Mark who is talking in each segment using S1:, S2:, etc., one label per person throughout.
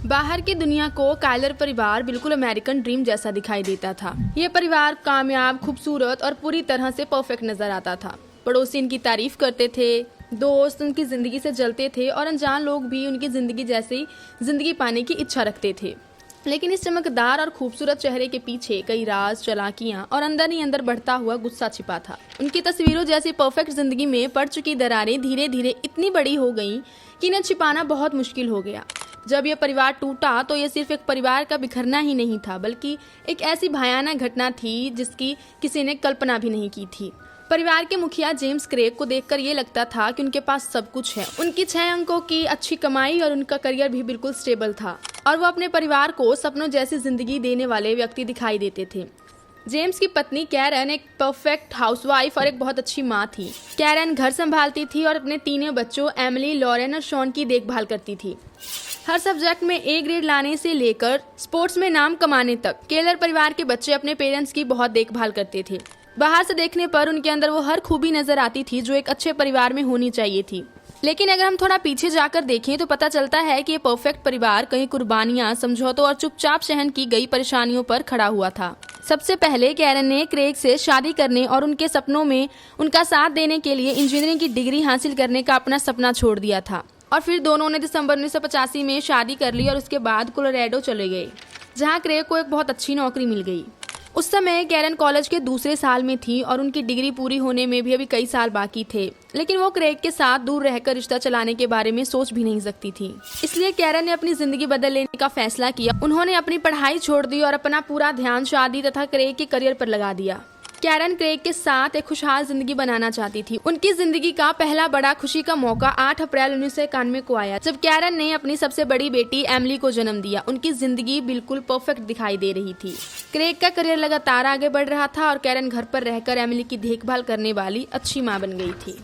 S1: बाहर की दुनिया को कायलर परिवार बिल्कुल अमेरिकन ड्रीम जैसा दिखाई देता था। ये परिवार कामयाब, खूबसूरत और पूरी तरह से परफेक्ट नजर आता था। पड़ोसी इनकी तारीफ करते थे, दोस्त उनकी जिंदगी से जलते थे और अनजान लोग भी उनकी जिंदगी जैसी जिंदगी पाने की इच्छा रखते थे। लेकिन इस चमकदार और खूबसूरत चेहरे के पीछे कई राज, चालाकियां और अंदर ही अंदर बढ़ता हुआ गुस्सा छिपा था। उनकी तस्वीरों जैसी परफेक्ट जिंदगी में पड़ चुकी दरारें धीरे धीरे इतनी बड़ी हो गईं कि इन्हें छिपाना बहुत मुश्किल हो गया। जब यह परिवार टूटा तो यह सिर्फ एक परिवार का बिखरना ही नहीं था, बल्कि एक ऐसी भयानक घटना थी जिसकी किसी ने कल्पना भी नहीं की थी। परिवार के मुखिया जेम्स क्रेग को देखकर ये लगता था कि उनके पास सब कुछ है। उनकी 6 अंकों की अच्छी कमाई और उनका करियर भी बिल्कुल स्टेबल था और वो अपने परिवार को सपनों जैसी जिंदगी देने वाले व्यक्ति दिखाई देते थे। जेम्स की पत्नी कैरन एक परफेक्ट हाउसवाइफ और एक बहुत अच्छी माँ थी। कैरन घर संभालती थी और अपने 3 बच्चों एमिली, लॉरेन और शॉन की देखभाल करती थी। हर सब्जेक्ट में A ग्रेड लाने से लेकर स्पोर्ट्स में नाम कमाने तक केलर परिवार के बच्चे अपने पेरेंट्स की बहुत देखभाल करते थे। बाहर से देखने पर उनके अंदर वो हर खूबी नजर आती थी जो एक अच्छे परिवार में होनी चाहिए थी। लेकिन अगर हम थोड़ा पीछे जाकर देखें तो पता चलता है कि ये परफेक्ट परिवार कई कुर्बानियां, समझौतों और चुपचाप सहन की गई परेशानियों पर खड़ा हुआ था। सबसे पहले कैरन ने क्रेग से शादी करने और उनके सपनों में उनका साथ देने के लिए इंजीनियरिंग की डिग्री हासिल करने का अपना सपना छोड़ दिया था और फिर दोनों ने दिसंबर 1985 में शादी कर ली और उसके बाद कोलोराडो चले गए, जहाँ क्रेग को एक बहुत अच्छी नौकरी मिल गई। उस समय कैरन कॉलेज के दूसरे साल में थी और उनकी डिग्री पूरी होने में भी अभी कई साल बाकी थे, लेकिन वो क्रेग के साथ दूर रहकर रिश्ता चलाने के बारे में सोच भी नहीं सकती थी। इसलिए कैरन ने अपनी जिंदगी बदल लेने का फैसला किया। उन्होंने अपनी पढ़ाई छोड़ दी और अपना पूरा ध्यान शादी तथा क्रेग के करियर पर लगा दिया। कैरन क्रेग के साथ एक खुशहाल जिंदगी बनाना चाहती थी। उनकी जिंदगी का पहला बड़ा खुशी का मौका 8 अप्रैल 1991 को आया, जब कैरन ने अपनी सबसे बड़ी बेटी एमिली को जन्म दिया। उनकी जिंदगी बिल्कुल परफेक्ट दिखाई दे रही थी। क्रेग का करियर लगातार आगे बढ़ रहा था और कैरन घर पर रहकर एमिली की देखभाल करने वाली अच्छी माँ बन गई थी।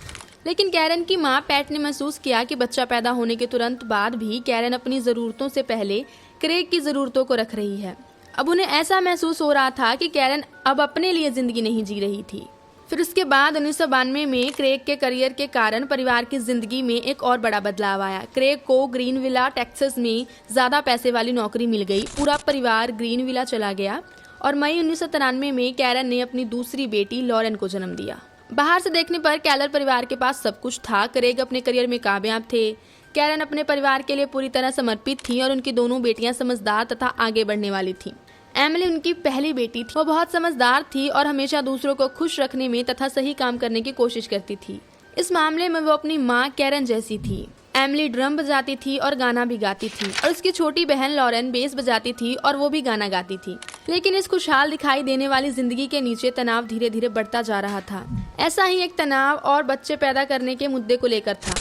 S1: लेकिन कैरन की माँ पैट ने महसूस किया कि बच्चा पैदा होने के तुरंत बाद भी कैरन अपनी जरूरतों से पहले क्रेग की जरूरतों को रख रही है। अब उन्हें ऐसा महसूस हो रहा था कि कैरन अब अपने लिए जिंदगी नहीं जी रही थी। फिर उसके बाद 1992 में क्रेग के करियर के कारण परिवार की जिंदगी में एक और बड़ा बदलाव आया। क्रेग को ग्रीन विला टेक्सास में ज्यादा पैसे वाली नौकरी मिल गई। पूरा परिवार ग्रीन विला चला गया और मई 1993 में कैरन ने अपनी दूसरी बेटी लॉरेन को जन्म दिया। बाहर से देखने पर कैलर परिवार के पास सब कुछ था। क्रेग अपने करियर में कामयाब थे, कैरन अपने परिवार के लिए पूरी तरह समर्पित थी और उनकी दोनों बेटियां समझदार तथा आगे बढ़ने वाली थीं। एमिली उनकी पहली बेटी थी। वो बहुत समझदार थी और हमेशा दूसरों को खुश रखने में तथा सही काम करने की कोशिश करती थी। इस मामले में वो अपनी माँ कैरन जैसी थी। एमिली ड्रम बजाती थी और गाना भी गाती थी और उसकी छोटी बहन लॉरेन बेस बजाती थी और वो भी गाना गाती थी। लेकिन इस खुशहाल दिखाई देने वाली जिंदगी के नीचे तनाव धीरे धीरे बढ़ता जा रहा था। ऐसा ही एक तनाव और बच्चे पैदा करने के मुद्दे को लेकर था।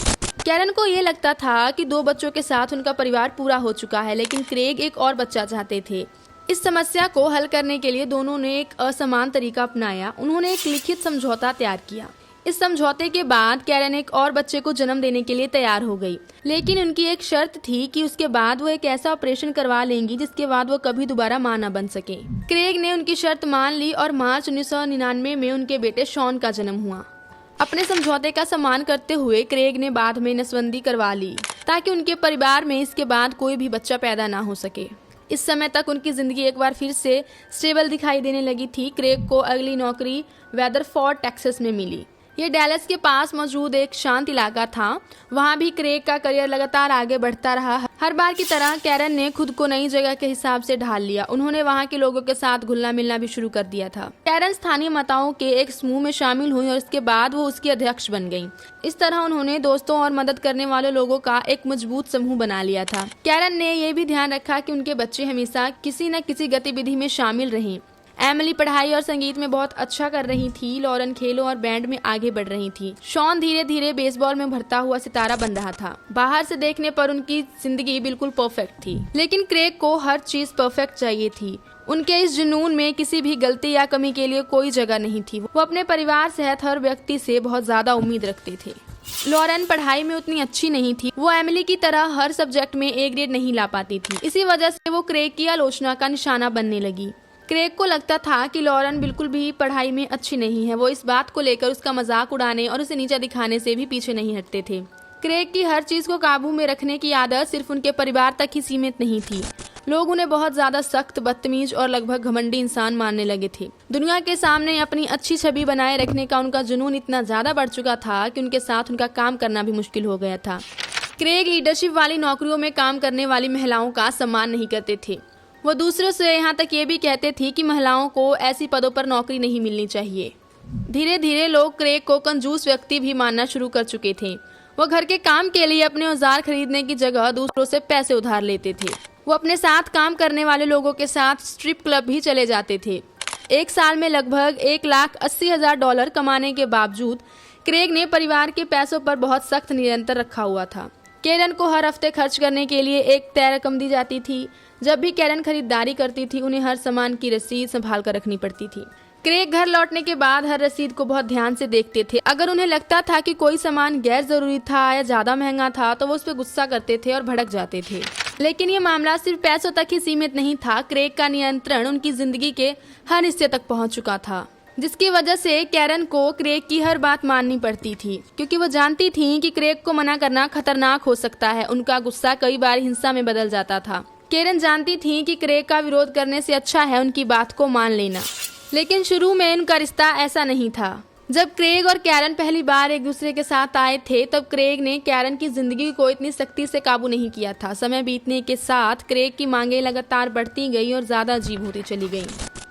S1: कैरन को ये लगता था कि 2 बच्चों के साथ उनका परिवार पूरा हो चुका है, लेकिन क्रेग एक और बच्चा चाहते थे। इस समस्या को हल करने के लिए दोनों ने एक असमान तरीका अपनाया। उन्होंने एक लिखित समझौता तैयार किया। इस समझौते के बाद कैरन एक और बच्चे को जन्म देने के लिए तैयार हो गई, लेकिन उनकी एक शर्त थी कि उसके बाद वो एक ऐसा ऑपरेशन करवा लेंगी जिसके बाद वो कभी दोबारा मां न बन सके। क्रेग ने उनकी शर्त मान ली और मार्च 1999 में उनके बेटे शॉन का जन्म हुआ। अपने समझौते का सम्मान करते हुए क्रेग ने बाद में नसबंदी करवा ली ताकि उनके परिवार में इसके बाद कोई भी बच्चा पैदा ना हो सके। इस समय तक उनकी जिंदगी एक बार फिर से स्टेबल दिखाई देने लगी थी। क्रेग को अगली नौकरी वेदरफोर्ड टेक्सास में मिली। ये डैलस के पास मौजूद एक शांत इलाका था। वहाँ भी क्रेग का करियर लगातार आगे बढ़ता रहा। हर बार की तरह कैरन ने खुद को नई जगह के हिसाब से ढाल लिया। उन्होंने वहाँ के लोगों के साथ घुलना मिलना भी शुरू कर दिया था। कैरन स्थानीय माताओं के एक समूह में शामिल हुई और इसके बाद वो उसकी अध्यक्ष बन गयी। इस तरह उन्होंने दोस्तों और मदद करने वाले लोगों का एक मजबूत समूह बना लिया था। कैरन ने यह भी ध्यान रखा कि उनके बच्चे हमेशा किसी न किसी गतिविधि में शामिल रहें। एमिली पढ़ाई और संगीत में बहुत अच्छा कर रही थी। लॉरेन खेलों और बैंड में आगे बढ़ रही थी। शॉन धीरे धीरे बेसबॉल में भरता हुआ सितारा बन रहा था। बाहर से देखने पर उनकी जिंदगी बिल्कुल परफेक्ट थी, लेकिन क्रेग को हर चीज परफेक्ट चाहिए थी। उनके इस जुनून में किसी भी गलती या कमी के लिए कोई जगह नहीं थी। वो अपने परिवार सहित हर व्यक्ति से बहुत ज्यादा उम्मीद रखते थे। लॉरेन पढ़ाई में उतनी अच्छी नहीं थी। वो एमिली की तरह हर सब्जेक्ट में A ग्रेड नहीं ला पाती थी। इसी वजह से वो क्रेग की आलोचना का निशाना बनने लगी। क्रेग को लगता था कि लॉरेन बिल्कुल भी पढ़ाई में अच्छी नहीं है। वो इस बात को लेकर उसका मजाक उड़ाने और उसे नीचा दिखाने से भी पीछे नहीं हटते थे। क्रेग की हर चीज को काबू में रखने की आदत सिर्फ उनके परिवार तक ही सीमित नहीं थी। लोग उन्हें बहुत ज्यादा सख्त, बदतमीज और लगभग घमंडी इंसान मानने लगे थे। दुनिया के सामने अपनी अच्छी छवि बनाए रखने का उनका जुनून इतना ज्यादा बढ़ चुका था कि उनके साथ उनका काम करना भी मुश्किल हो गया था। क्रेग लीडरशिप वाली नौकरियों में काम करने वाली महिलाओं का सम्मान नहीं करते थे। वो दूसरों से यहाँ तक ये भी कहते थे कि महिलाओं को ऐसी पदों पर नौकरी नहीं मिलनी चाहिए। धीरे धीरे लोग क्रेग को कंजूस व्यक्ति भी मानना शुरू कर चुके थे। वो घर के काम के लिए अपने औजार खरीदने की जगह दूसरों से पैसे उधार लेते थे। वो अपने साथ काम करने वाले लोगों के साथ स्ट्रिप क्लब भी चले जाते थे। एक साल में लगभग $1,80,000 कमाने के बावजूद क्रेग ने परिवार के पैसों पर बहुत सख्त नियंत्रण रखा हुआ था। कैरन को हर हफ्ते खर्च करने के लिए एक तय रकम दी जाती थी। जब भी कैरन खरीदारी करती थी, उन्हें हर सामान की रसीद संभाल कर रखनी पड़ती थी। क्रेग घर लौटने के बाद हर रसीद को बहुत ध्यान से देखते थे। अगर उन्हें लगता था कि कोई सामान गैर जरूरी था या ज्यादा महंगा था तो वो उस पर गुस्सा करते थे और भड़क जाते थे। लेकिन ये मामला सिर्फ पैसों तक ही सीमित नहीं था। क्रेग का नियंत्रण उनकी जिंदगी के हर हिस्से तक पहुंच चुका था, जिसकी वजह से कैरन को क्रेग की हर बात माननी पड़ती थी, क्योंकि वो जानती थी कि क्रेग को मना करना खतरनाक हो सकता है। उनका गुस्सा कई बार हिंसा में बदल जाता था। कैरन जानती थी कि क्रेग का विरोध करने से अच्छा है उनकी बात को मान लेना। लेकिन शुरू में उनका रिश्ता ऐसा नहीं था। जब क्रेग और कैरन पहली बार एक दूसरे के साथ आए थे, तब क्रेग ने कैरन की जिंदगी को इतनी सख्ती से काबू नहीं किया था। समय बीतने के साथ क्रेग की मांगें लगातार बढ़ती गई और ज्यादा अजीब होती चली गई।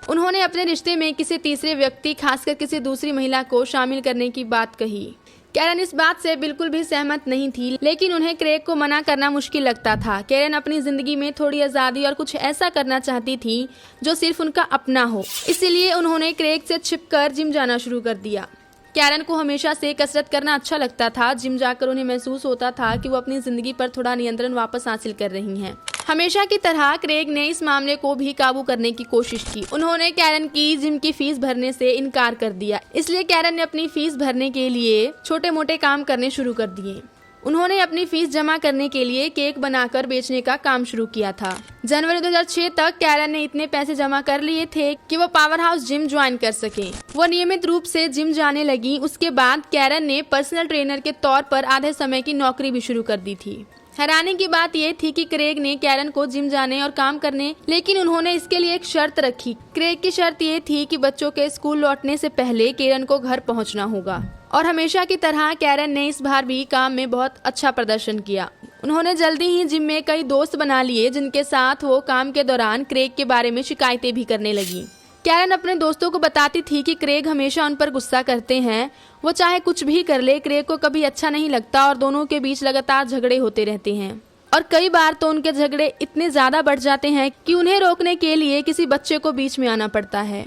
S1: उन्होंने अपने रिश्ते में किसी तीसरे व्यक्ति, खासकर किसी दूसरी महिला को शामिल करने की बात कही। कैरन इस बात से बिल्कुल भी सहमत नहीं थी, लेकिन उन्हें क्रेग को मना करना मुश्किल लगता था। कैरन अपनी जिंदगी में थोड़ी आज़ादी और कुछ ऐसा करना चाहती थी जो सिर्फ उनका अपना हो। इसीलिए उन्होंने क्रेग से छिपकर जिम जाना शुरू कर दिया। कैरन को हमेशा से कसरत करना अच्छा लगता था। जिम जाकर उन्हें महसूस होता था कि वो अपनी जिंदगी पर थोड़ा नियंत्रण वापस हासिल कर रही हैं। हमेशा की तरह क्रेग ने इस मामले को भी काबू करने की कोशिश की। उन्होंने कैरन की जिम की फीस भरने से इनकार कर दिया। इसलिए कैरन ने अपनी फीस भरने के लिए छोटे मोटे काम करने शुरू कर दिए। उन्होंने अपनी फीस जमा करने के लिए केक बनाकर बेचने का काम शुरू किया था। जनवरी 2006 तक कैरन ने इतने पैसे जमा कर लिए थे कि वो पावर हाउस जिम ज्वाइन कर सके। वो नियमित रूप से जिम जाने लगी। उसके बाद कैरन ने पर्सनल ट्रेनर के तौर पर आधे समय की नौकरी भी शुरू कर दी थी। हैरानी की बात यह थी कि क्रेग ने कैरन को जिम जाने और काम करने, लेकिन उन्होंने इसके लिए एक शर्त रखी। क्रेग की शर्त ये थी कि बच्चों के स्कूल लौटने से पहले कैरन को घर पहुंचना होगा। और हमेशा की तरह कैरन ने इस बार भी काम में बहुत अच्छा प्रदर्शन किया। उन्होंने जल्दी ही जिम में कई दोस्त बना लिए, जिनके साथ वो काम के दौरान क्रेग के बारे में शिकायतें भी करने लगी। कैरन अपने दोस्तों को बताती थी कि क्रेग हमेशा उन पर गुस्सा करते हैं। वो चाहे कुछ भी कर ले, क्रेग को कभी अच्छा नहीं लगता और दोनों के बीच लगातार झगड़े होते रहते हैं। और कई बार तो उनके झगड़े इतने ज्यादा बढ़ जाते हैं कि उन्हें रोकने के लिए किसी बच्चे को बीच में आना पड़ता है।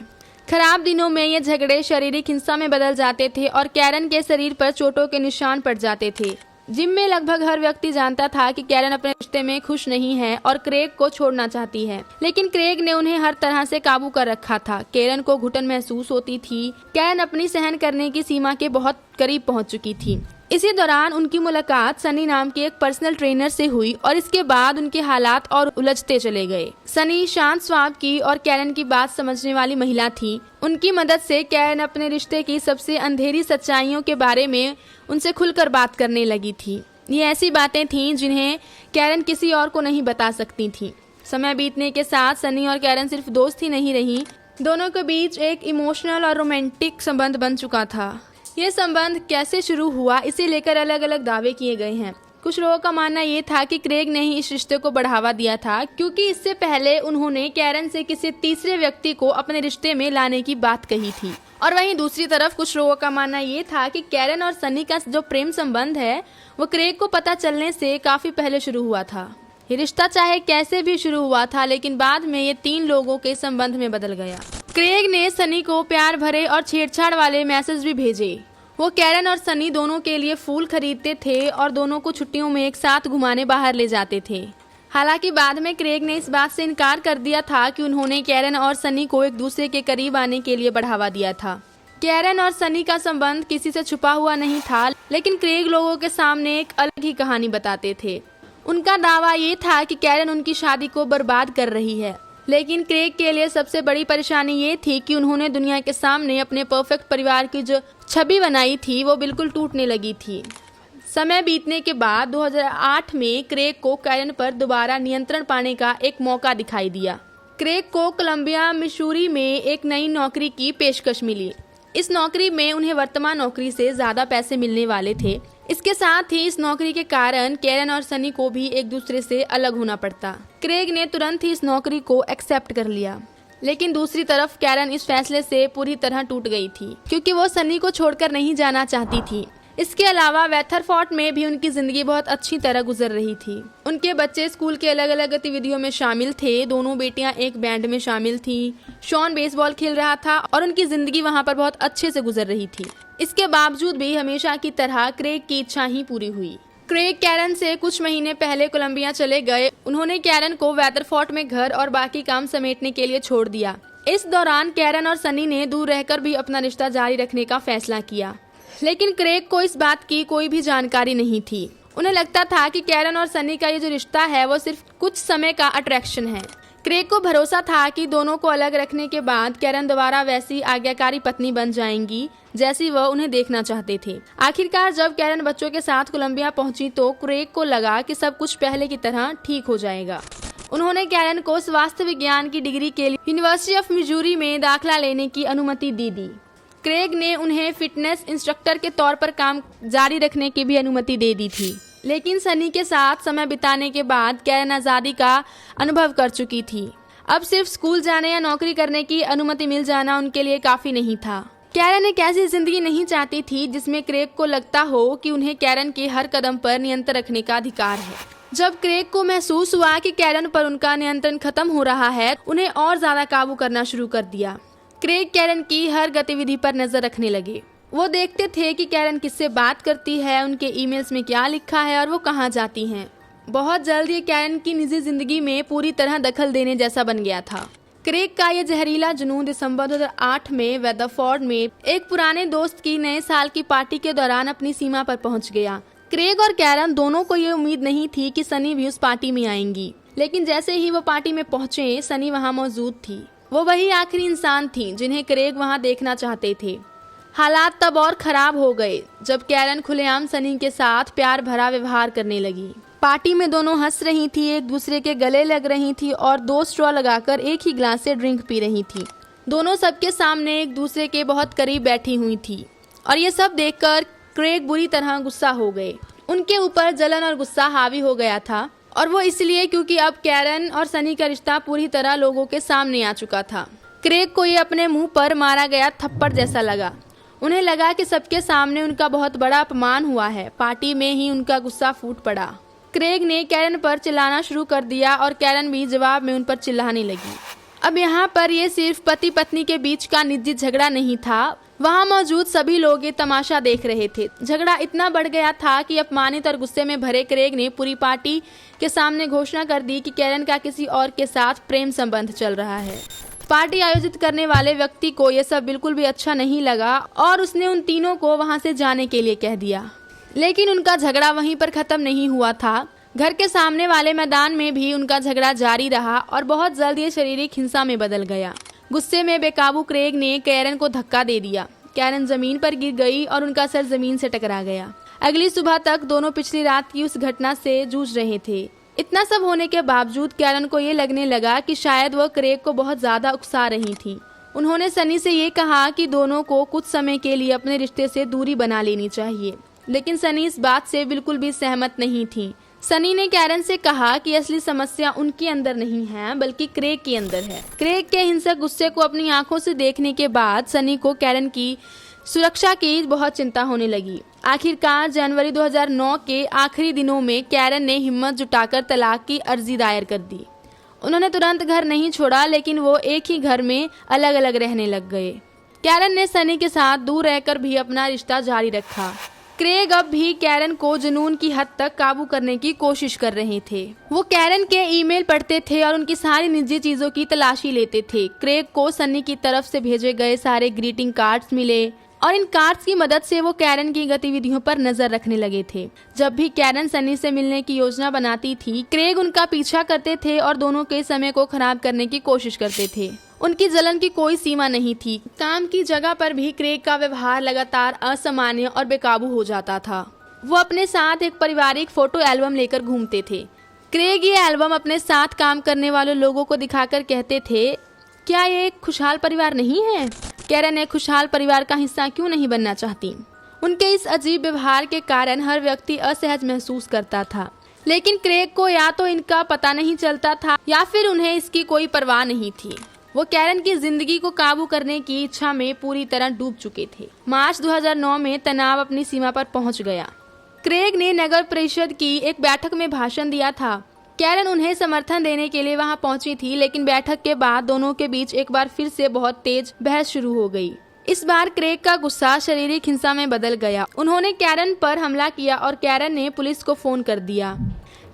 S1: खराब दिनों में ये झगड़े शारीरिक हिंसा में बदल जाते थे और कैरन के शरीर पर चोटों के निशान पड़ जाते थे। जिम में लगभग हर व्यक्ति जानता था कि कैरन अपने रिश्ते में खुश नहीं है और क्रेग को छोड़ना चाहती है, लेकिन क्रेग ने उन्हें हर तरह से काबू कर रखा था। कैरन को घुटन महसूस होती थी। कैरन अपनी सहन करने की सीमा के बहुत करीब पहुंच चुकी थी। इसी दौरान उनकी मुलाकात सनी नाम के एक पर्सनल ट्रेनर से हुई और इसके बाद उनके हालात और उलझते चले गए। सनी शांत स्वभाव की और कैरन की बात समझने वाली महिला थी। उनकी मदद से कैरन अपने रिश्ते की सबसे अंधेरी सच्चाइयों के बारे में उनसे खुलकर बात करने लगी थी। ये ऐसी बातें थीं जिन्हें कैरन किसी और को नहीं बता सकती थी। समय बीतने के साथ सनी और कैरन सिर्फ दोस्त ही नहीं रही, दोनों के बीच एक इमोशनल और रोमांटिक संबंध बन चुका था। ये संबंध कैसे शुरू हुआ, इसे लेकर अलग अलग दावे किए गए हैं। कुछ लोगों का मानना ये था कि क्रेग ने ही इस रिश्ते को बढ़ावा दिया था, क्योंकि इससे पहले उन्होंने कैरन से किसी तीसरे व्यक्ति को अपने रिश्ते में लाने की बात कही थी। और वहीं दूसरी तरफ कुछ लोगों का मानना ये था कि कैरन और सनी का जो प्रेम संबंध है वो क्रेग को पता चलने से काफी पहले शुरू हुआ था। ये रिश्ता चाहे कैसे भी शुरू हुआ था, लेकिन बाद में ये 3 लोगों के संबंध में बदल गया। क्रेग ने सनी को प्यार भरे और छेड़छाड़ वाले मैसेज भी भेजे। वो कैरन और सनी दोनों के लिए फूल खरीदते थे और दोनों को छुट्टियों में एक साथ घुमाने बाहर ले जाते थे। हालांकि बाद में क्रेग ने इस बात से इनकार कर दिया था कि उन्होंने कैरन और सनी को एक दूसरे के करीब आने के लिए बढ़ावा दिया था। कैरन और सनी का संबंध किसी से छुपा हुआ नहीं था, लेकिन क्रेग लोगों के सामने एक अलग ही कहानी बताते थे। उनका दावा ये था कि कैरन उनकी शादी को बर्बाद कर रही है, लेकिन क्रेग के लिए सबसे बड़ी परेशानी ये थी कि उन्होंने दुनिया के सामने अपने परफेक्ट परिवार की जो छवि बनाई थी वो बिल्कुल टूटने लगी थी। समय बीतने के बाद 2008 में क्रेग को कैरन पर दोबारा नियंत्रण पाने का एक मौका दिखाई दिया। क्रेग को कोलंबिया मिसूरी में एक नई नौकरी की पेशकश मिली। इस नौकरी में उन्हें वर्तमान नौकरी से ज्यादा पैसे मिलने वाले थे। इसके साथ ही इस नौकरी के कारण कैरन और सनी को भी एक दूसरे से अलग होना पड़ता। क्रेग ने तुरंत ही इस नौकरी को एक्सेप्ट कर लिया, लेकिन दूसरी तरफ कैरन इस फैसले से पूरी तरह टूट गई थी, क्योंकि वो सनी को छोड़कर नहीं जाना चाहती थी। इसके अलावा वेथरफोर्ड में भी उनकी जिंदगी बहुत अच्छी तरह गुजर रही थी। उनके बच्चे स्कूल के अलग अलग गतिविधियों में शामिल थे। दोनों बेटियां एक बैंड में शामिल थी। शॉन बेसबॉल खेल रहा था और उनकी जिंदगी वहां पर बहुत अच्छे से गुजर रही थी। इसके बावजूद भी हमेशा की तरह क्रेग की इच्छा ही पूरी हुई। क्रेग कैरन से कुछ महीने पहले कोलंबिया चले गए। उन्होंने कैरन को वेथरफोर्ड में घर और बाकी काम समेटने के लिए छोड़ दिया। इस दौरान कैरन और सनी ने दूर रहकर भी अपना रिश्ता जारी रखने का फैसला किया, लेकिन क्रेग को इस बात की कोई भी जानकारी नहीं थी। उन्हें लगता था कि कैरन और सनी का ये जो रिश्ता है वो सिर्फ कुछ समय का अट्रैक्शन है। क्रेग को भरोसा था कि दोनों को अलग रखने के बाद कैरन दोबारा वैसी आज्ञाकारी पत्नी बन जाएंगी जैसी वह उन्हें देखना चाहते थे। आखिरकार जब कैरन बच्चों के साथ कोलंबिया पहुंची तो क्रेग को लगा कि सब कुछ पहले की तरह ठीक हो जाएगा। उन्होंने कैरन को स्वास्थ्य विज्ञान की डिग्री के लिए यूनिवर्सिटी ऑफ मिजूरी में दाखिला लेने की अनुमति दी। क्रेग ने उन्हें फिटनेस इंस्ट्रक्टर के तौर पर काम जारी रखने की भी अनुमति दे दी थी, लेकिन सनी के साथ समय बिताने के बाद कैरन आज़ादी का अनुभव कर चुकी थी। अब सिर्फ स्कूल जाने या नौकरी करने की अनुमति मिल जाना उनके लिए काफी नहीं था। कैरन एक ऐसी जिंदगी नहीं चाहती थी जिसमें क्रेग को लगता हो कि उन्हें कैरन के हर कदम पर नियंत्रण रखने का अधिकार है। जब क्रेग को महसूस हुआ कि कैरन पर उनका नियंत्रण खत्म हो रहा है, उन्हें और ज्यादा काबू करना शुरू कर दिया। क्रेग कैरन की हर गतिविधि पर नजर रखने लगे। वो देखते थे कि कैरन किससे बात करती है, उनके ईमेल्स में क्या लिखा है और वो कहाँ जाती हैं। बहुत जल्द ये कैरन की निजी जिंदगी में पूरी तरह दखल देने जैसा बन गया था। क्रेग का ये जहरीला जुनून दिसंबर 2008 में वेथरफोर्ड में एक पुराने दोस्त की नए साल की पार्टी के दौरान अपनी सीमा पर पहुंच गया। क्रेग और कैरन दोनों को ये उम्मीद नहीं थी कि सनी भी उस पार्टी में आएंगी, लेकिन जैसे ही वो पार्टी में पहुंचे सनी वहां मौजूद थी। वो वही आखिरी इंसान थी जिन्हें क्रेग वहां देखना चाहते थे। हालात तब और खराब हो गए जब कैरन खुलेआम सनी के साथ प्यार भरा व्यवहार करने लगी। पार्टी में दोनों हंस रही थी, एक दूसरे के गले लग रही थी और 2 स्ट्रॉ लगाकर एक ही ग्लास से ड्रिंक पी रही थी। दोनों सबके सामने एक दूसरे के बहुत करीब बैठी हुई थी और ये सब देखकर क्रेग बुरी तरह गुस्सा हो गए। उनके ऊपर जलन और गुस्सा हावी हो गया था, और वो इसलिए क्योंकि अब कैरन और सनी का रिश्ता पूरी तरह लोगों के सामने आ चुका था। क्रेग को ये अपने मुंह पर मारा गया थप्पड़ जैसा लगा। उन्हें लगा कि सबके सामने उनका बहुत बड़ा अपमान हुआ है। पार्टी में ही उनका गुस्सा फूट पड़ा। क्रेग ने कैरन पर चिल्लाना शुरू कर दिया और कैरन भी जवाब में उन पर चिल्लाने लगी। अब यहाँ पर ये सिर्फ पति पत्नी के बीच का निजी झगड़ा नहीं था, वहाँ मौजूद सभी लोग ये तमाशा देख रहे थे। झगड़ा इतना बढ़ गया था कि अपमानित और गुस्से में भरे क्रेग ने पूरी पार्टी के सामने घोषणा कर दी कि कैरन का किसी और के साथ प्रेम संबंध चल रहा है। पार्टी आयोजित करने वाले व्यक्ति को यह सब बिल्कुल भी अच्छा नहीं लगा और उसने उन तीनों को वहाँ से जाने के लिए कह दिया। लेकिन उनका झगड़ा वहीं पर खत्म नहीं हुआ था। घर के सामने वाले मैदान में भी उनका झगड़ा जारी रहा और बहुत जल्द ये शारीरिक हिंसा में बदल गया। गुस्से में बेकाबू क्रेग ने कैरन को धक्का दे दिया। कैरन जमीन पर गिर गई और उनका सर जमीन से टकरा गया। अगली सुबह तक दोनों पिछली रात की उस घटना से जूझ रहे थे। इतना सब होने के बावजूद कैरन को ये लगने लगा कि शायद वह क्रेग को बहुत ज्यादा उकसा रही थी। उन्होंने सनी से ये कहा कि दोनों को कुछ समय के लिए अपने रिश्ते से दूरी बना लेनी चाहिए, लेकिन सनी इस बात से बिल्कुल भी सहमत नहीं थी। सनी ने कैरन से कहा कि असली समस्या उनके अंदर नहीं है बल्कि क्रेग के अंदर है। क्रेग के हिंसक गुस्से को अपनी आंखों से देखने के बाद सनी को कैरन की सुरक्षा की बहुत चिंता होने लगी। आखिरकार जनवरी 2009 के आखिरी दिनों में कैरन ने हिम्मत जुटाकर तलाक की अर्जी दायर कर दी। उन्होंने तुरंत घर नहीं छोड़ा, लेकिन वो एक ही घर में अलग अलग रहने लग गए। कैरन ने सनी के साथ दूर रहकर भी अपना रिश्ता जारी रखा। क्रेग अब भी कैरन को जुनून की हद तक काबू करने की कोशिश कर रहे थे। वो कैरन के ईमेल पढ़ते थे और उनकी सारी निजी चीजों की तलाशी लेते थे। क्रेग को सनी की तरफ से भेजे गए सारे ग्रीटिंग कार्ड्स मिले और इन कार्ड्स की मदद से वो कैरन की गतिविधियों पर नजर रखने लगे थे। जब भी कैरन सनी से मिलने की योजना बनाती थी, क्रेग उनका पीछा करते थे और दोनों के समय को खराब करने की कोशिश करते थे। उनकी जलन की कोई सीमा नहीं थी। काम की जगह पर भी क्रेग का व्यवहार लगातार असामान्य और बेकाबू हो जाता था। वो अपने साथ एक पारिवारिक फोटो एल्बम लेकर घूमते थे। क्रेग ये एल्बम अपने साथ काम करने वाले लोगों को दिखाकर कहते थे, क्या ये एक खुशहाल परिवार नहीं है? कैरन एक खुशहाल परिवार का हिस्सा क्यों नहीं बनना चाहती? उनके इस अजीब व्यवहार के कारण हर व्यक्ति असहज महसूस करता था, लेकिन क्रेग को या तो इनका पता नहीं चलता था या फिर उन्हें इसकी कोई परवाह नहीं थी। वो कैरन की जिंदगी को काबू करने की इच्छा में पूरी तरह डूब चुके थे। मार्च 2009 में तनाव अपनी सीमा पर पहुंच गया। क्रेग ने नगर परिषद की एक बैठक में भाषण दिया था। कैरन उन्हें समर्थन देने के लिए वहां पहुंची थी, लेकिन बैठक के बाद दोनों के बीच एक बार फिर से बहुत तेज बहस शुरू हो गई। इस बार क्रेग का गुस्सा शारीरिक हिंसा में बदल गया। उन्होंने कैरन पर हमला किया और कैरन ने पुलिस को फोन कर दिया।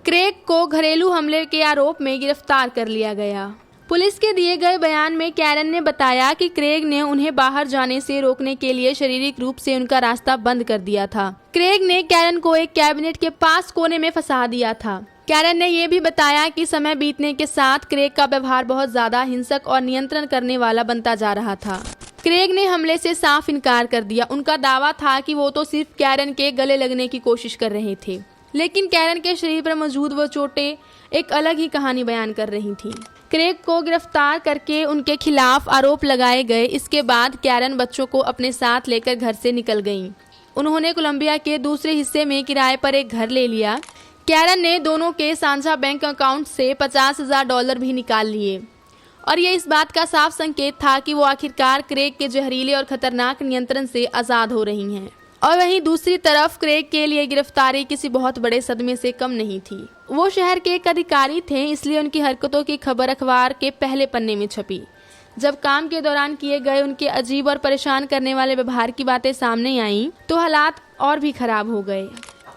S1: क्रेग को घरेलू हमले के आरोप में गिरफ्तार कर लिया गया। पुलिस के दिए गए बयान में कैरन ने बताया कि क्रेग ने उन्हें बाहर जाने से रोकने के लिए शारीरिक रूप से उनका रास्ता बंद कर दिया था। क्रेग ने कैरन को एक कैबिनेट के पास कोने में फंसा दिया था। कैरन ने यह भी बताया कि समय बीतने के साथ क्रेग का व्यवहार बहुत ज्यादा हिंसक और नियंत्रण करने वाला बनता जा रहा था। क्रेग ने हमले से साफ इनकार कर दिया। उनका दावा था कि वो तो सिर्फ कैरन के गले लगने की कोशिश कर रहे थे, लेकिन कैरन के शरीर पर मौजूद वो चोटें एक अलग ही कहानी बयान कर रही थीं। क्रेग को गिरफ्तार करके उनके खिलाफ आरोप लगाए गए। इसके बाद कैरन बच्चों को अपने साथ लेकर घर से निकल गईं। उन्होंने कोलंबिया के दूसरे हिस्से में किराए पर एक घर ले लिया। कैरन ने दोनों के साझा बैंक अकाउंट से $50,000 भी निकाल लिए, और ये इस बात का साफ संकेत था कि वो आखिरकार क्रेग के जहरीले और खतरनाक नियंत्रण से आज़ाद हो रही हैं। और वहीं दूसरी तरफ क्रेग के लिए गिरफ्तारी किसी बहुत बड़े सदमे से कम नहीं थी। वो शहर के एक अधिकारी थे, इसलिए उनकी हरकतों की खबर अखबार के पहले पन्ने में छपी। जब काम के दौरान किए गए उनके अजीब और परेशान करने वाले व्यवहार की बातें सामने आईं, तो हालात और भी खराब हो गए।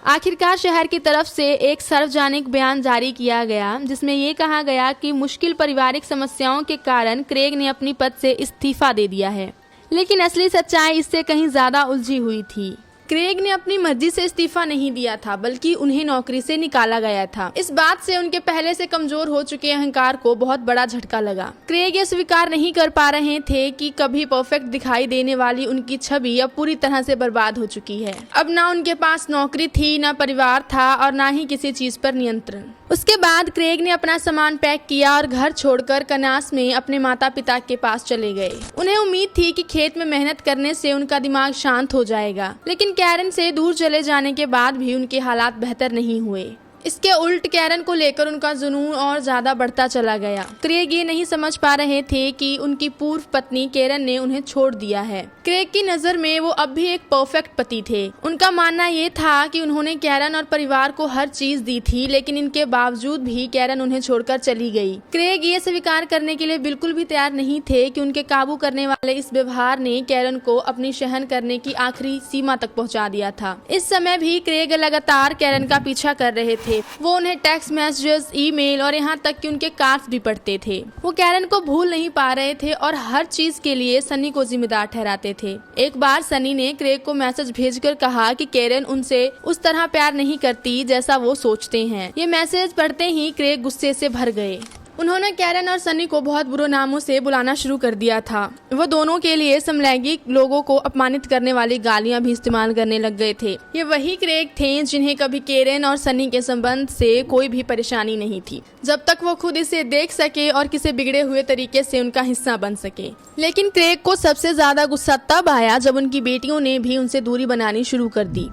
S1: आखिरकार शहर की तरफ से एक सार्वजनिक बयान जारी किया गया, जिसमें ये कहा गया कि मुश्किल पारिवारिक समस्याओं के कारण क्रेग ने अपनी पद से इस्तीफा दे दिया है। लेकिन असली सच्चाई इससे कहीं ज्यादा उलझी हुई थी। क्रेग ने अपनी मर्जी से इस्तीफा नहीं दिया था, बल्कि उन्हें नौकरी से निकाला गया था। इस बात से उनके पहले से कमजोर हो चुके अहंकार को बहुत बड़ा झटका लगा। क्रेग ये स्वीकार नहीं कर पा रहे थे कि कभी परफेक्ट दिखाई देने वाली उनकी छवि अब पूरी तरह से बर्बाद हो चुकी है। अब ना उनके पास नौकरी थी, ना परिवार था, और ना ही किसी चीज पर नियंत्रण। उसके बाद क्रेग ने अपना सामान पैक किया और घर छोड़कर कनास में अपने माता पिता के पास चले गए। उन्हें उम्मीद थी कि खेत में मेहनत करने से उनका दिमाग शांत हो जाएगा, लेकिन कैरन से दूर चले जाने के बाद भी उनके हालात बेहतर नहीं हुए। इसके उल्ट कैरन को लेकर उनका जुनून और ज्यादा बढ़ता चला गया। क्रेग ये नहीं समझ पा रहे थे कि उनकी पूर्व पत्नी कैरन ने उन्हें छोड़ दिया है। क्रेग की नजर में वो अब भी एक परफेक्ट पति थे। उनका मानना ये था कि उन्होंने कैरन और परिवार को हर चीज दी थी, लेकिन इनके बावजूद भी कैरन उन्हें छोड़कर चली गई। क्रेग ये स्वीकार करने के लिए बिल्कुल भी तैयार नहीं थे कि उनके काबू करने वाले इस व्यवहार ने कैरन को अपनी सहन करने की आखिरी सीमा तक पहुँचा दिया था। इस समय भी क्रेग लगातार कैरन का पीछा कर रहे थे। वो उन्हें टेक्स्ट मैसेजेस, ईमेल और यहाँ तक कि उनके कार्ड्स भी पढ़ते थे। वो कैरन को भूल नहीं पा रहे थे और हर चीज के लिए सनी को जिम्मेदार ठहराते थे। एक बार सनी ने क्रेग को मैसेज भेजकर कहा कि कैरन उनसे उस तरह प्यार नहीं करती जैसा वो सोचते हैं। ये मैसेज पढ़ते ही क्रेग गुस्से से भर गए। उन्होंने कैरन और सनी को बहुत बुरे नामों से बुलाना शुरू कर दिया था। वो दोनों के लिए समलैंगिक लोगों को अपमानित करने वाली गालियां भी इस्तेमाल करने लग गए थे। ये वही क्रेग थे जिन्हें कभी कैरन और सनी के संबंध से कोई भी परेशानी नहीं थी, जब तक वो खुद इसे देख सके और किसी बिगड़े हुए तरीके से उनका हिस्सा बन सके। लेकिन क्रेग को सबसे ज्यादा गुस्सा तब आया जब उनकी बेटियों ने भी उनसे दूरी बनानी शुरू कर दी।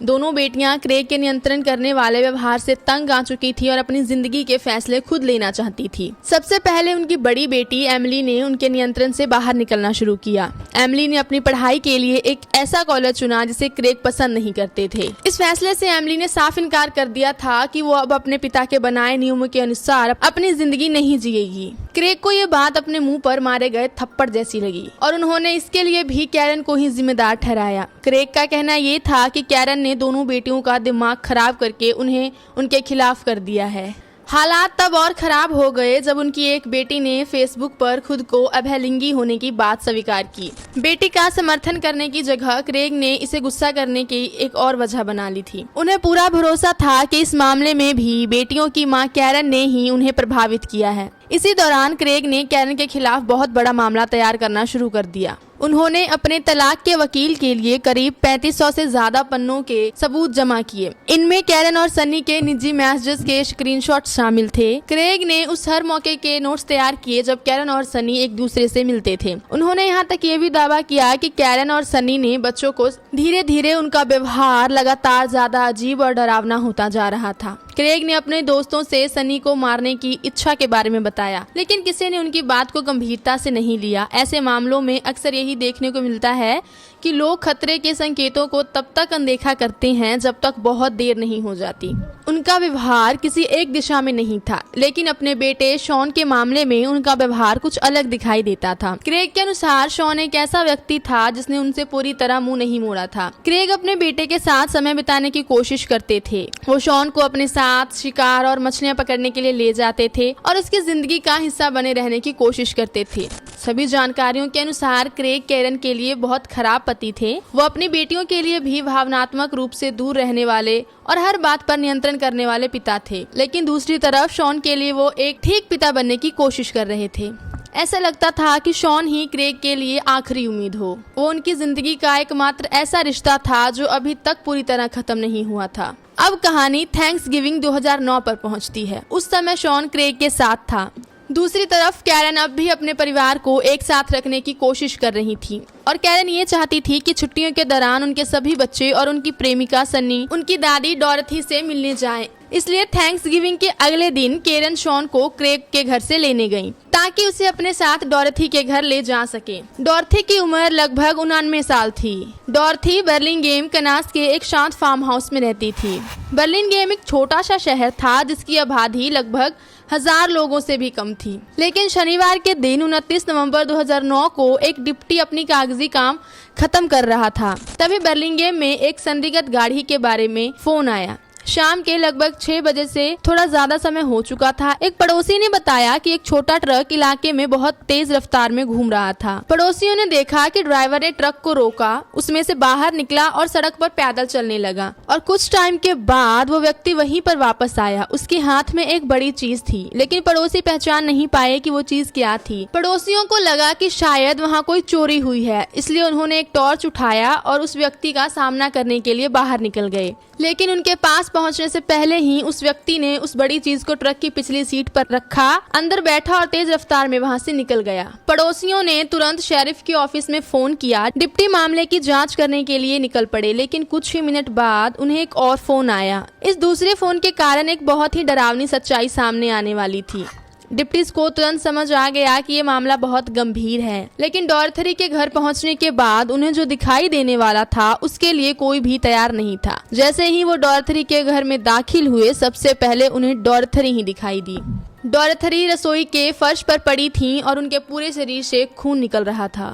S1: दोनों बेटियां क्रेग के नियंत्रण करने वाले व्यवहार से तंग आ चुकी थी और अपनी जिंदगी के फैसले खुद लेना चाहती थी। सबसे पहले उनकी बड़ी बेटी एमिली ने उनके नियंत्रण से बाहर निकलना शुरू किया। एमिली ने अपनी पढ़ाई के लिए एक ऐसा कॉलेज चुना जिसे क्रेग पसंद नहीं करते थे। इस फैसले से एमिली ने साफ इनकार कर दिया था कि वो अब अपने पिता के बनाए नियमों के अनुसार अपनी जिंदगी नहीं जिएगी। क्रेग को ये बात अपने मुंह पर मारे गए थप्पड़ जैसी लगी और उन्होंने इसके लिए भी कैरन को ही जिम्मेदार ठहराया। क्रेग का कहना ये था कि कैरन ने दोनों बेटियों का दिमाग खराब करके उन्हें उनके खिलाफ कर दिया है। हालात तब और खराब हो गए जब उनकी एक बेटी ने फेसबुक पर खुद को अभयलिंगी होने की बात स्वीकार की। बेटी का समर्थन करने की जगह क्रेग ने इसे गुस्सा करने की एक और वजह बना ली थी। उन्हें पूरा भरोसा था कि इस मामले में भी बेटियों की मां कैरन ने ही उन्हें प्रभावित किया है। इसी दौरान क्रेग ने कैरन के खिलाफ बहुत बड़ा मामला तैयार करना शुरू कर दिया। उन्होंने अपने तलाक के वकील के लिए करीब 3500 से ज्यादा पन्नों के सबूत जमा किए। इनमें कैरन और सनी के निजी मैसेजेस के स्क्रीनशॉट शामिल थे। क्रेग ने उस हर मौके के नोट्स तैयार किए जब कैरन और सनी एक दूसरे से मिलते थे। उन्होंने यहाँ तक ये भी दावा किया कि कैरन और सनी ने बच्चों को धीरे धीरे उनका व्यवहार लगातार ज्यादा अजीब और डरावना होता जा रहा था। क्रेग ने अपने दोस्तों से सनी को मारने की इच्छा के बारे में बताया, लेकिन किसी ने उनकी बात को गंभीरता से नहीं लिया। ऐसे मामलों में अक्सर यही देखने को मिलता है कि लोग खतरे के संकेतों को तब तक अनदेखा करते हैं जब तक बहुत देर नहीं हो जाती। उनका व्यवहार किसी एक दिशा में नहीं था, लेकिन अपने बेटे शॉन के मामले में उनका व्यवहार कुछ अलग दिखाई देता था। क्रेग के अनुसार शॉन एक ऐसा व्यक्ति था जिसने उनसे पूरी तरह मुंह नहीं मोड़ा था। क्रेग अपने बेटे के साथ समय बिताने की कोशिश करते थे। वो शॉन को अपने साथ शिकार और मछलियां पकड़ने के लिए ले जाते थे और उसकी जिंदगी का हिस्सा बने रहने की कोशिश करते थे। सभी जानकारियों के अनुसार क्रेग कैरन के लिए बहुत खराब पति थे। वो अपनी बेटियों के लिए भी भावनात्मक रूप से दूर रहने वाले और हर बात पर नियंत्रण करने वाले पिता थे, लेकिन दूसरी तरफ शॉन के लिए वो एक ठीक पिता बनने की कोशिश कर रहे थे। ऐसा लगता था कि शॉन ही क्रेग के लिए आखिरी उम्मीद हो। वो उनकी जिंदगी का एकमात्र ऐसा रिश्ता था जो अभी तक पूरी तरह खत्म नहीं हुआ था। अब कहानी थैंक्सगिविंग 2009 पर पहुंचती है। उस समय शॉन क्रेग के साथ था। दूसरी तरफ कैरन अब भी अपने परिवार को एक साथ रखने की कोशिश कर रही थी और कैरन ये चाहती थी कि छुट्टियों के दौरान उनके सभी बच्चे और उनकी प्रेमिका सनी उनकी दादी डॉरथी से मिलने जाएं। इसलिए थैंक्सगिविंग के अगले दिन कैरन शॉन को क्रेग के घर से लेने गई ताकि उसे अपने साथ डॉरथी के घर ले जा सके। डॉरथी की उम्र लगभग 99 साल थी। डॉरथी बर्लिंगहेम कनास के एक शांत फार्म हाउस में रहती थी। बर्लिंगहेम एक छोटा सा शहर था जिसकी आबादी लगभग 1000 लोगों से भी कम थी। लेकिन शनिवार के दिन 29 नवंबर 2009 को एक डिप्टी अपनी कागजी काम खत्म कर रहा था। तभी बर्लिंगहेम में एक संदिग्ध गाड़ी के बारे में फोन आया। शाम के लगभग 6 बजे से थोड़ा ज्यादा समय हो चुका था। एक पड़ोसी ने बताया कि एक छोटा ट्रक इलाके में बहुत तेज रफ्तार में घूम रहा था। पड़ोसियों ने देखा कि ड्राइवर ने ट्रक को रोका, उसमें से बाहर निकला और सड़क पर पैदल चलने लगा और कुछ टाइम के बाद वो व्यक्ति वहीं पर वापस आया। उसके हाथ में एक बड़ी चीज थी, लेकिन पड़ोसी पहचान नहीं पाए कि वो चीज क्या थी। पड़ोसियों को लगा कि शायद वहाँ कोई चोरी हुई है, इसलिए उन्होंने एक टॉर्च उठाया और उस व्यक्ति का सामना करने के लिए बाहर निकल गए। लेकिन उनके पास पहुंचने से पहले ही उस व्यक्ति ने उस बड़ी चीज को ट्रक की पिछली सीट पर रखा, अंदर बैठा और तेज रफ्तार में वहां से निकल गया। पड़ोसियों ने तुरंत शेरिफ के ऑफिस में फोन किया। डिप्टी मामले की जांच करने के लिए निकल पड़े, लेकिन कुछ ही मिनट बाद उन्हें एक और फोन आया। इस दूसरे फोन के कारण एक बहुत ही डरावनी सच्चाई सामने आने वाली थी। डिप्टीज को तुरंत समझ आ गया कि ये मामला बहुत गंभीर है, लेकिन डॉरथरी के घर पहुंचने के बाद उन्हें जो दिखाई देने वाला था उसके लिए कोई भी तैयार नहीं था। जैसे ही वो डॉरथरी के घर में दाखिल हुए, सबसे पहले उन्हें डॉरथरी ही दिखाई दी। डॉरथरी रसोई के फर्श पर पड़ी थी और उनके पूरे शरीर से खून निकल रहा था।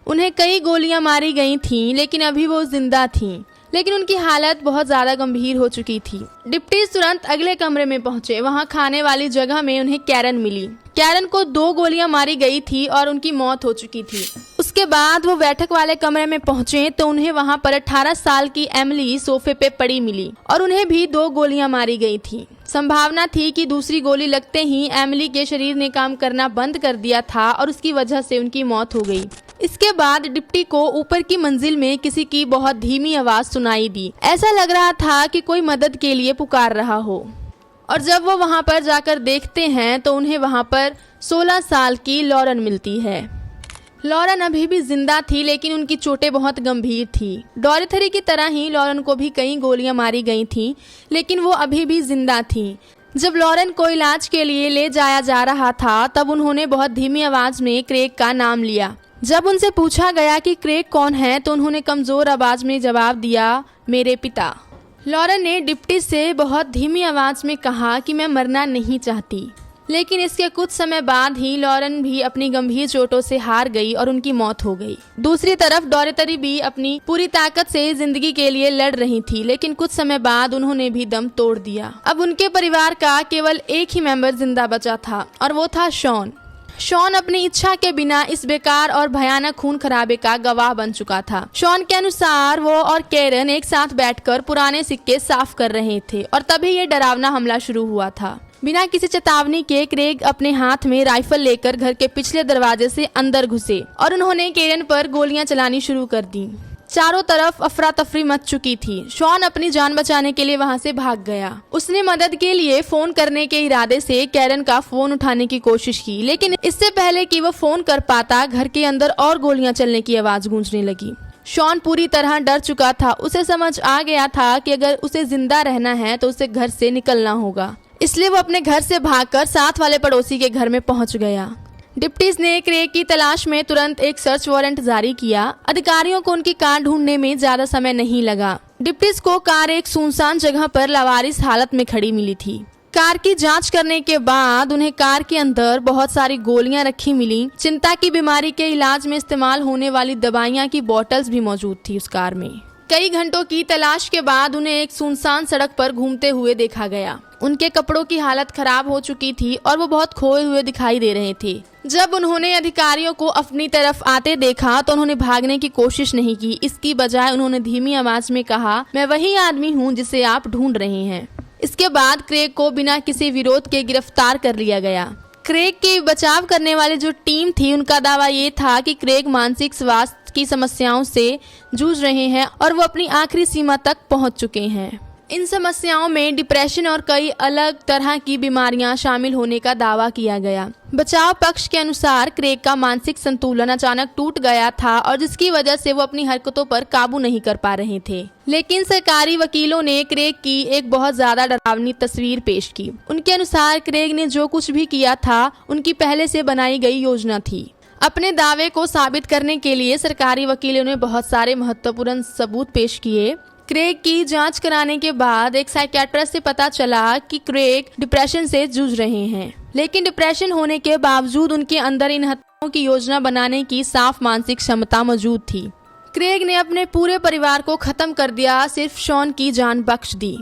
S1: उन्हें कई गोलियां मारी गई थीं, लेकिन अभी वो जिंदा थीं, लेकिन उनकी हालत बहुत ज्यादा गंभीर हो चुकी थी। डिप्टी तुरंत अगले कमरे में पहुंचे। वहां खाने वाली जगह में उन्हें कैरन मिली। कैरन को 2 गोलियां मारी गई थी और उनकी मौत हो चुकी थी। उसके बाद वो बैठक वाले कमरे में पहुंचे तो उन्हें वहां पर 18 साल की एमिली सोफे पे पड़ी मिली और उन्हें भी 2 गोलियां मारी गई थी। संभावना थी कि दूसरी गोली लगते ही एमिली के शरीर ने काम करना बंद कर दिया था और उसकी वजह से उनकी मौत हो गई। इसके बाद डिप्टी को ऊपर की मंजिल में किसी की बहुत धीमी आवाज सुनाई दी। ऐसा लग रहा था कि कोई मदद के लिए पुकार रहा हो, और जब वो वहां पर जाकर देखते हैं तो उन्हें वहां पर 16 साल की लॉरेन मिलती है। लॉरेन अभी भी जिंदा थी, लेकिन उनकी चोटें बहुत गंभीर थी। डॉरथरी की तरह ही लॉरेन को भी कई गोलियां मारी गई थीं, लेकिन वो अभी भी जिंदा थी। जब लॉरेन को इलाज के लिए ले जाया जा रहा था तब उन्होंने बहुत धीमी आवाज में क्रेग का नाम लिया। जब उनसे पूछा गया कि क्रेग कौन है तो उन्होंने कमजोर आवाज में जवाब दिया, मेरे पिता। लॉरेन ने डिप्टी से बहुत धीमी आवाज में कहा कि मैं मरना नहीं चाहती, लेकिन इसके कुछ समय बाद ही लॉरेन भी अपनी गंभीर चोटों से हार गई और उनकी मौत हो गई। दूसरी तरफ डॉरथरी भी अपनी पूरी ताकत से जिंदगी के लिए लड़ रही थी, लेकिन कुछ समय बाद उन्होंने भी दम तोड़ दिया। अब उनके परिवार का केवल एक ही मेंबर जिंदा बचा था और वो था शॉन। शॉन अपनी इच्छा के बिना इस बेकार और भयानक खून खराबे का गवाह बन चुका था। शॉन के अनुसार वो और कैरन एक साथ बैठकर पुराने सिक्के साफ कर रहे थे और तभी ये डरावना हमला शुरू हुआ था। बिना किसी चेतावनी के क्रेग अपने हाथ में राइफल लेकर घर के पिछले दरवाजे से अंदर घुसे और उन्होंने केरन पर गोलियां चलानी शुरू कर दी। चारों तरफ अफरा तफरी मच चुकी थी। शॉन अपनी जान बचाने के लिए वहां से भाग गया। उसने मदद के लिए फोन करने के इरादे से कैरन का फोन उठाने की कोशिश की, लेकिन इससे पहले कि वो फोन कर पाता घर के अंदर और गोलियां चलने की आवाज गूंजने लगी। शॉन पूरी तरह डर चुका था। उसे समझ आ गया था कि अगर उसे जिंदा रहना है तो उसे घर से निकलना होगा, इसलिए वो अपने घर से भागकर साथ वाले पड़ोसी के घर में पहुंच गया। डिप्टीज ने क्रेग की तलाश में तुरंत एक सर्च वारंट जारी किया। अधिकारियों को उनकी कार ढूंढने में ज्यादा समय नहीं लगा। डिप्टीज को कार एक सुनसान जगह पर लावारिस हालत में खड़ी मिली थी। कार की जांच करने के बाद उन्हें कार के अंदर बहुत सारी गोलियां रखी मिली। चिंता की बीमारी के इलाज में इस्तेमाल होने वाली दवाइयां की बोतल्स भी मौजूद थी उस कार में। कई घंटों की तलाश के बाद उन्हें एक सुनसान सड़क पर घूमते हुए देखा गया। उनके कपड़ों की हालत खराब हो चुकी थी और वो बहुत खोए हुए दिखाई दे रहे थे। जब उन्होंने अधिकारियों को अपनी तरफ आते देखा तो उन्होंने भागने की कोशिश नहीं की। इसकी बजाय उन्होंने धीमी आवाज में कहा, मैं वही आदमी हूँ जिसे आप ढूंढ रहे हैं। इसके बाद क्रेग को बिना किसी विरोध के गिरफ्तार कर लिया गया। क्रेग के बचाव करने वाली जो टीम थी उनका दावा ये था कि क्रेग मानसिक स्वास्थ्य की समस्याओं से जूझ रहे हैं और वो अपनी आखिरी सीमा तक पहुंच चुके हैं। इन समस्याओं में डिप्रेशन और कई अलग तरह की बीमारियां शामिल होने का दावा किया गया। बचाव पक्ष के अनुसार क्रेग का मानसिक संतुलन अचानक टूट गया था और जिसकी वजह से वो अपनी हरकतों पर काबू नहीं कर पा रहे थे। लेकिन सरकारी वकीलों ने क्रेग की एक बहुत ज्यादा डरावनी तस्वीर पेश की। उनके अनुसार क्रेग ने जो कुछ भी किया था उनकी पहले से बनाई गई योजना थी। अपने दावे को साबित करने के लिए सरकारी वकीलों ने बहुत सारे महत्वपूर्ण सबूत पेश किए। क्रेग की जांच कराने के बाद एक साइकियाट्रिस्ट से पता चला कि क्रेग डिप्रेशन से जूझ रहे हैं, लेकिन डिप्रेशन होने के बावजूद उनके अंदर इन हत्याओं की योजना बनाने की साफ मानसिक क्षमता मौजूद थी। क्रेग ने अपने पूरे परिवार को खत्म कर दिया, सिर्फ शॉन की जान बख्श दी।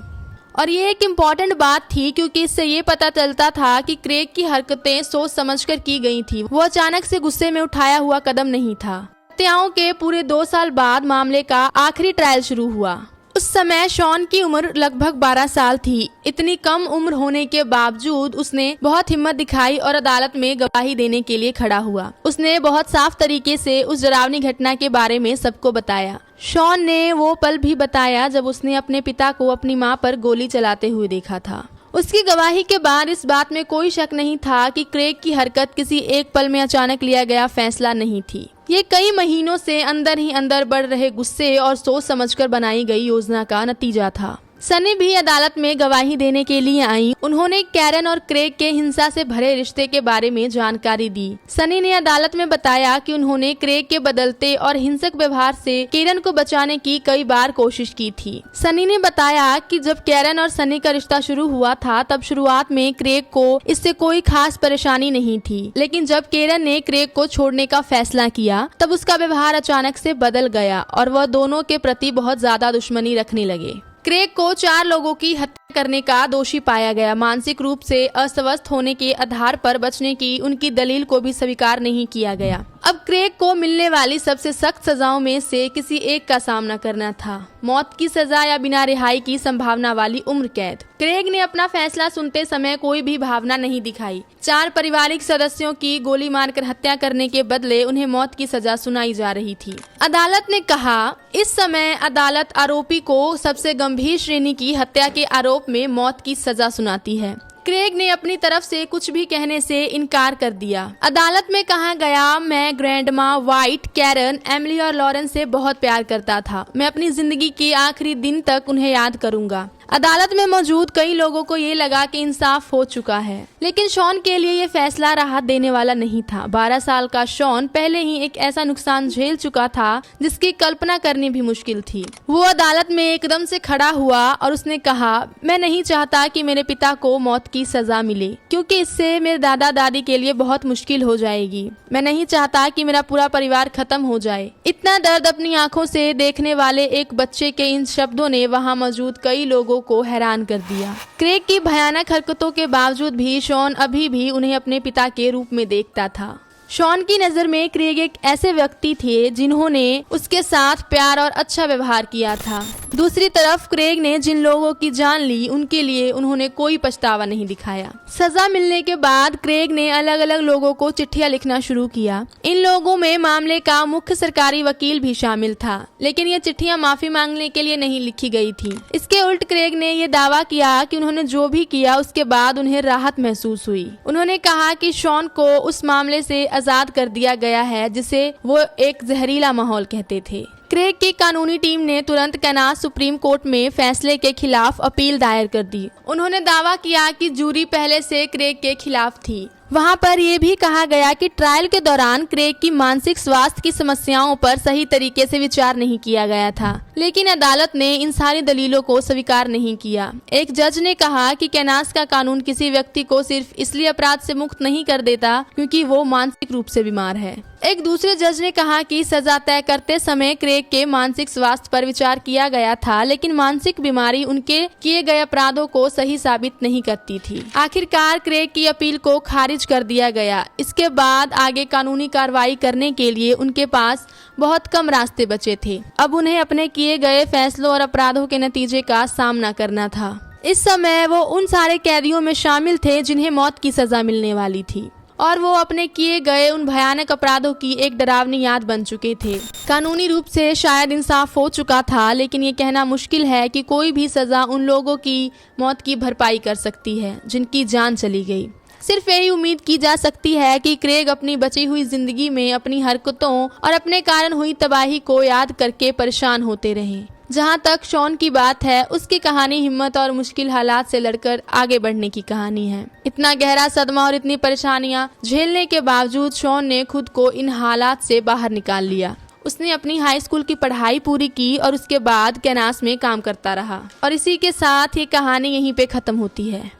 S1: और ये एक इम्पॉर्टेंट बात थी क्योंकि इससे ये पता चलता था कि क्रेग की हरकतें सोच समझकर की गई थी। वो अचानक से गुस्से में उठाया हुआ कदम नहीं था। हत्याओं के पूरे 2 साल बाद मामले का आखिरी ट्रायल शुरू हुआ। उस समय शॉन की उम्र लगभग 12 साल थी। इतनी कम उम्र होने के बावजूद उसने बहुत हिम्मत दिखाई और अदालत में गवाही देने के लिए खड़ा हुआ। उसने बहुत साफ तरीके से उस डरावनी घटना के बारे में सबको बताया। शॉन ने वो पल भी बताया जब उसने अपने पिता को अपनी मां पर गोली चलाते हुए देखा था। उसकी गवाही के बाद इस बात में कोई शक नहीं था कि क्रेग की हरकत किसी एक पल में अचानक लिया गया फैसला नहीं थी। ये कई महीनों से अंदर ही अंदर बढ़ रहे गुस्से और सोच समझकर बनाई गई योजना का नतीजा था। सनी भी अदालत में गवाही देने के लिए आई। उन्होंने कैरन और क्रेग के हिंसा से भरे रिश्ते के बारे में जानकारी दी। सनी ने अदालत में बताया कि उन्होंने क्रेग के बदलते और हिंसक व्यवहार से कैरन को बचाने की कई बार कोशिश की थी। सनी ने बताया कि जब कैरन और सनी का रिश्ता शुरू हुआ था तब शुरुआत में क्रेग को इससे कोई खास परेशानी नहीं थी, लेकिन जब कैरन ने क्रेग को छोड़ने का फैसला किया तब उसका व्यवहार अचानक से बदल गया और वह दोनों के प्रति बहुत ज्यादा दुश्मनी रखने लगे। क्रेग को 4 लोगों की हत्या करने का दोषी पाया गया। मानसिक रूप से अस्वस्थ होने के आधार पर बचने की उनकी दलील को भी स्वीकार नहीं किया गया। अब क्रेग को मिलने वाली सबसे सख्त सजाओं में से किसी एक का सामना करना था, मौत की सजा या बिना रिहाई की संभावना वाली उम्र कैद। क्रेग ने अपना फैसला सुनते समय कोई भी भावना नहीं दिखाई। 4 पारिवारिक सदस्यों की गोली मारकर हत्या करने के बदले उन्हें मौत की सजा सुनाई जा रही थी। अदालत ने कहा, इस समय अदालत आरोपी को सबसे गंभीर श्रेणी की हत्या के आरोप में मौत की सजा सुनाती है। क्रेग ने अपनी तरफ से कुछ भी कहने से इनकार कर दिया। अदालत में कहा गया, मैं ग्रैंडमा वाइट, कैरन, एमिली और लॉरेंस से बहुत प्यार करता था। मैं अपनी जिंदगी के आखिरी दिन तक उन्हें याद करूंगा। अदालत में मौजूद कई लोगों को ये लगा कि इंसाफ हो चुका है, लेकिन शॉन के लिए ये फैसला राहत देने वाला नहीं था। 12 साल का शॉन पहले ही एक ऐसा नुकसान झेल चुका था जिसकी कल्पना करनी भी मुश्किल थी। वो अदालत में एकदम से खड़ा हुआ और उसने कहा, मैं नहीं चाहता कि मेरे पिता को मौत की सजा मिले, क्योंकि इससे मेरे दादा दादी के लिए बहुत मुश्किल हो जाएगी। मैं नहीं चाहता कि मेरा पूरा परिवार खत्म हो जाए। इतना दर्द अपनी आंखों से देखने वाले एक बच्चे के इन शब्दों ने वहाँ मौजूद कई लोगों को हैरान कर दिया। क्रेग की भयानक हरकतों के बावजूद भी शॉन अभी भी उन्हें अपने पिता के रूप में देखता था। शॉन की नज़र में क्रेग एक ऐसे व्यक्ति थे जिन्होंने उसके साथ प्यार और अच्छा व्यवहार किया था। दूसरी तरफ क्रेग ने जिन लोगों की जान ली उनके लिए उन्होंने कोई पछतावा नहीं दिखाया। सजा मिलने के बाद क्रेग ने अलग अलग लोगों को चिट्ठियां लिखना शुरू किया। इन लोगों में मामले का मुख्य सरकारी वकील भी शामिल था, लेकिन ये चिट्ठियां माफी मांगने के लिए नहीं लिखी गई थी। इसके उल्ट क्रेग ने ये दावा किया कि उन्होंने जो भी किया उसके बाद उन्हें राहत महसूस हुई। उन्होंने कहा कि शॉन को उस मामले से आजाद कर दिया गया है जिसे वो एक जहरीला माहौल कहते थे। क्रेग की कानूनी टीम ने तुरंत कैनास सुप्रीम कोर्ट में फैसले के खिलाफ अपील दायर कर दी। उन्होंने दावा किया कि जूरी पहले से क्रेग के खिलाफ थी। वहां पर यह भी कहा गया कि ट्रायल के दौरान क्रेग की मानसिक स्वास्थ्य की समस्याओं पर सही तरीके से विचार नहीं किया गया था, लेकिन अदालत ने इन सारी दलीलों को स्वीकार नहीं किया। एक जज ने कहा कि कैनास का कानून किसी व्यक्ति को सिर्फ इसलिए अपराध से मुक्त नहीं कर देता क्योंकि वो मानसिक रूप से बीमार है। एक दूसरे जज ने कहा कि सजा तय करते समय क्रेग के मानसिक स्वास्थ्य पर विचार किया गया था, लेकिन मानसिक बीमारी उनके किए गए अपराधों को सही साबित नहीं करती थी। आखिरकार क्रेग की अपील को खारिज कर दिया गया। इसके बाद आगे कानूनी कार्रवाई करने के लिए उनके पास बहुत कम रास्ते बचे थे। अब उन्हें अपने किए गए फैसलों और अपराधों के नतीजे का सामना करना था। इस समय वो उन सारे कैदियों में शामिल थे जिन्हें मौत की सजा मिलने वाली थी, और वो अपने किए गए उन भयानक अपराधों की एक डरावनी याद बन चुके थे। कानूनी रूप से शायद इंसाफ हो चुका था, लेकिन ये कहना मुश्किल है कि कोई भी सजा उन लोगों की मौत की भरपाई कर सकती है जिनकी जान चली गई। सिर्फ यही उम्मीद की जा सकती है कि क्रेग अपनी बची हुई जिंदगी में अपनी हरकतों और अपने कारण हुई तबाही को याद करके परेशान होते रहें। जहां तक शॉन की बात है, उसकी कहानी हिम्मत और मुश्किल हालात से लड़कर आगे बढ़ने की कहानी है। इतना गहरा सदमा और इतनी परेशानियां झेलने के बावजूद शॉन ने खुद को इन हालात से बाहर निकाल लिया। उसने अपनी हाई स्कूल की पढ़ाई पूरी की और उसके बाद कैनास में काम करता रहा। और इसी के साथ ये कहानी यहीं पे खत्म होती है।